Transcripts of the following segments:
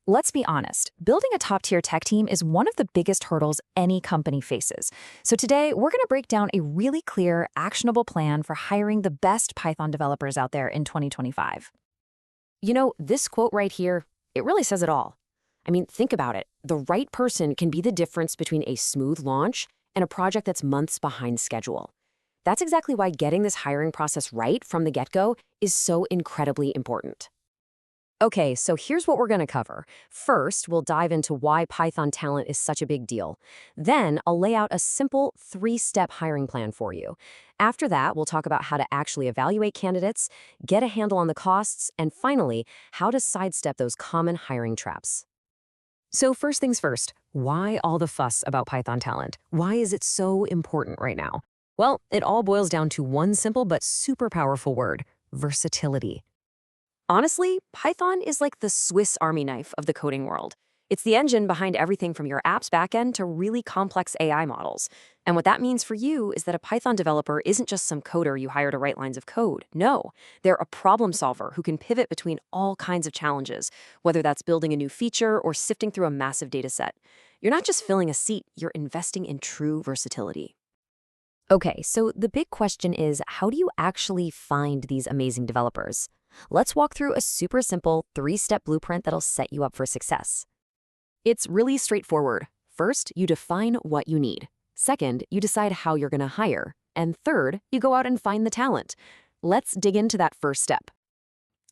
Let's be honest, building a top-tier tech team is one of the biggest hurdles any company faces. So today, we're going to break down a really clear, actionable plan for hiring the best Python developers out there in 2025. This quote right here, it really says it all. I mean, think about it. The right person can be the difference between a smooth launch and a project that's months behind schedule. That's exactly why getting this hiring process right from the get-go is so incredibly important. Okay, so here's what we're going to cover. First, we'll dive into why Python talent is such a big deal. Then, I'll lay out a simple 3-step hiring plan for you. After that, we'll talk about how to actually evaluate candidates, get a handle on the costs, and finally, how to sidestep those common hiring traps. So first things first, why all the fuss about Python talent? Why is it so important right now? Well, it all boils down to one simple but super powerful word: versatility. Honestly, Python is like the Swiss Army knife of the coding world. It's the engine behind everything from your app's backend to really complex AI models. And what that means for you is that a Python developer isn't just some coder you hire to write lines of code. No, they're a problem solver who can pivot between all kinds of challenges, whether that's building a new feature or sifting through a massive data set. You're not just filling a seat, you're investing in true versatility. Okay, so the big question is, how do you actually find these amazing developers? Let's walk through a super simple 3-step blueprint that'll set you up for success. It's really straightforward. First, you define what you need. Second, you decide how you're going to hire. And third, you go out and find the talent. Let's dig into that first step.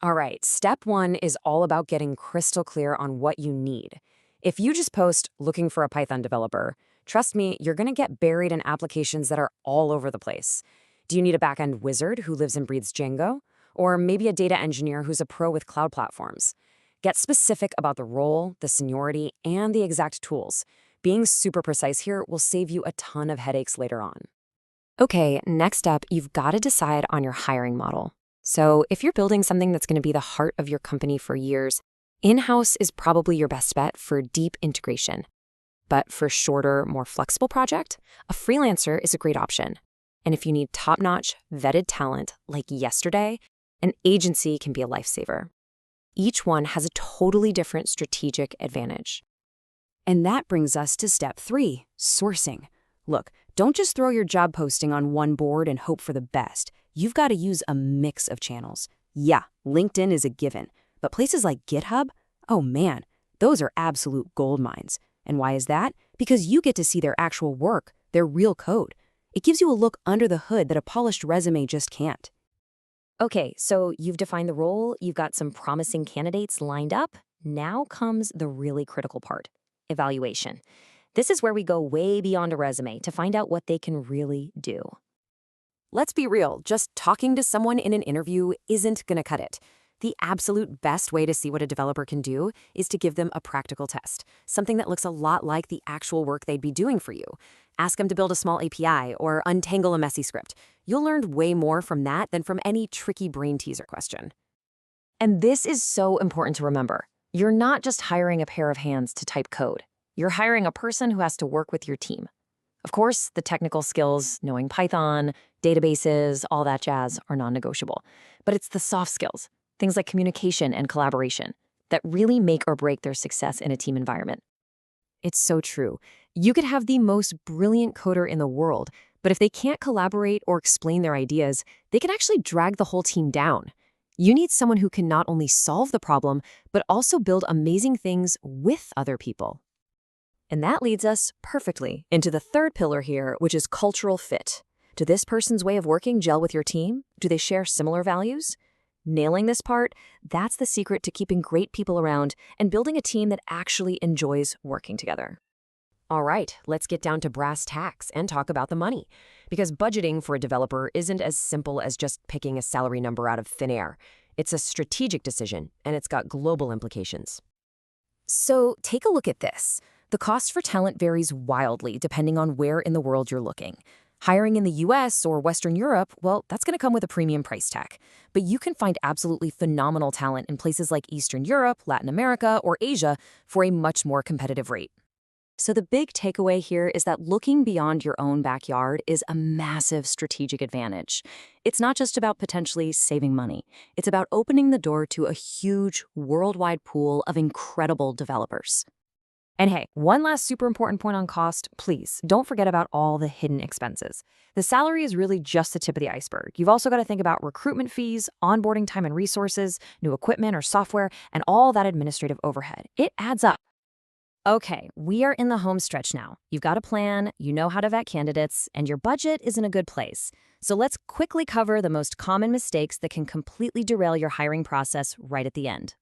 All right, step 1 is all about getting crystal clear on what you need. If you just post looking for a Python developer, trust me, you're going to get buried in applications that are all over the place. Do you need a backend wizard who lives and breathes Django? Or maybe a data engineer who's a pro with cloud platforms? Get specific about the role, the seniority, and the exact tools. Being super precise here will save you a ton of headaches later on. Okay, next up, you've got to decide on your hiring model. So if you're building something that's going to be the heart of your company for years, in-house is probably your best bet for deep integration. But for shorter, more flexible project, a freelancer is a great option. And if you need top-notch, vetted talent like yesterday, an agency can be a lifesaver. Each one has a totally different strategic advantage. And that brings us to step 3, sourcing. Look, don't just throw your job posting on one board and hope for the best. You've got to use a mix of channels. Yeah, LinkedIn is a given, but places like GitHub, oh man, those are absolute gold mines. And why is that? Because you get to see their actual work, their real code. It gives you a look under the hood that a polished resume just can't. Okay, so you've defined the role, you've got some promising candidates lined up. Now comes the really critical part: evaluation. This is where we go way beyond a resume to find out what they can really do. Let's be real, just talking to someone in an interview isn't going to cut it. The absolute best way to see what a developer can do is to give them a practical test, something that looks a lot like the actual work they'd be doing for you. Ask them to build a small API or untangle a messy script. You'll learn way more from that than from any tricky brain teaser question. And this is so important to remember. You're not just hiring a pair of hands to type code. You're hiring a person who has to work with your team. Of course, the technical skills, knowing Python, databases, all that jazz, are non-negotiable. But it's the soft skills, things like communication and collaboration, that really make or break their success in a team environment. It's so true. You could have the most brilliant coder in the world, but if they can't collaborate or explain their ideas, they can actually drag the whole team down. You need someone who can not only solve the problem, but also build amazing things with other people. And that leads us perfectly into the third pillar here, which is cultural fit. Do this person's way of working gel with your team? Do they share similar values? Nailing this part, that's the secret to keeping great people around and building a team that actually enjoys working together. All right, let's get down to brass tacks and talk about the money. Because budgeting for a developer isn't as simple as just picking a salary number out of thin air. It's a strategic decision, and it's got global implications. So take a look at this. The cost for talent varies wildly depending on where in the world you're looking. Hiring in the US or Western Europe, well, that's going to come with a premium price tag. But you can find absolutely phenomenal talent in places like Eastern Europe, Latin America, or Asia for a much more competitive rate. So the big takeaway here is that looking beyond your own backyard is a massive strategic advantage. It's not just about potentially saving money. It's about opening the door to a huge worldwide pool of incredible developers. And hey, one last super important point on cost, please don't forget about all the hidden expenses. The salary is really just the tip of the iceberg. You've also got to think about recruitment fees, onboarding time and resources, new equipment or software, and all that administrative overhead. It adds up. Okay, we are in the home stretch now. You've got a plan, you know how to vet candidates, and your budget is in a good place. So let's quickly cover the most common mistakes that can completely derail your hiring process right at the end.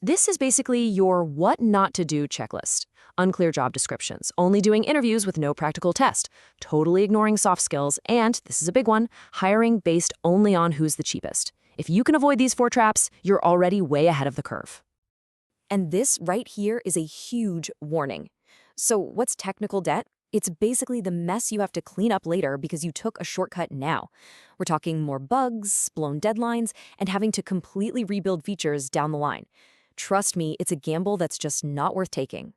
This is basically your what not to do checklist. Unclear job descriptions, only doing interviews with no practical test, totally ignoring soft skills, and, this is a big one, hiring based only on who's the cheapest. If you can avoid these 4 traps, you're already way ahead of the curve. And this right here is a huge warning. So what's technical debt? It's basically the mess you have to clean up later because you took a shortcut now. We're talking more bugs, blown deadlines, and having to completely rebuild features down the line. Trust me, it's a gamble that's just not worth taking.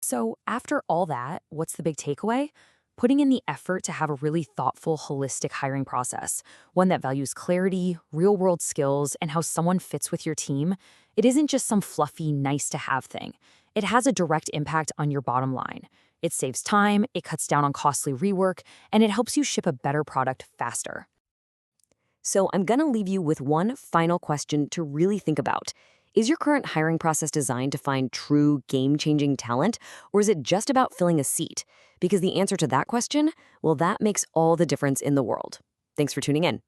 So after all that, what's the big takeaway? Putting in the effort to have a really thoughtful, holistic hiring process, one that values clarity, real-world skills, and how someone fits with your team. It isn't just some fluffy, nice-to-have thing. It has a direct impact on your bottom line. It saves time, it cuts down on costly rework, and it helps you ship a better product faster. So I'm gonna leave you with one final question to really think about. Is your current hiring process designed to find true game-changing talent, or is it just about filling a seat? Because the answer to that question, well, that makes all the difference in the world. Thanks for tuning in.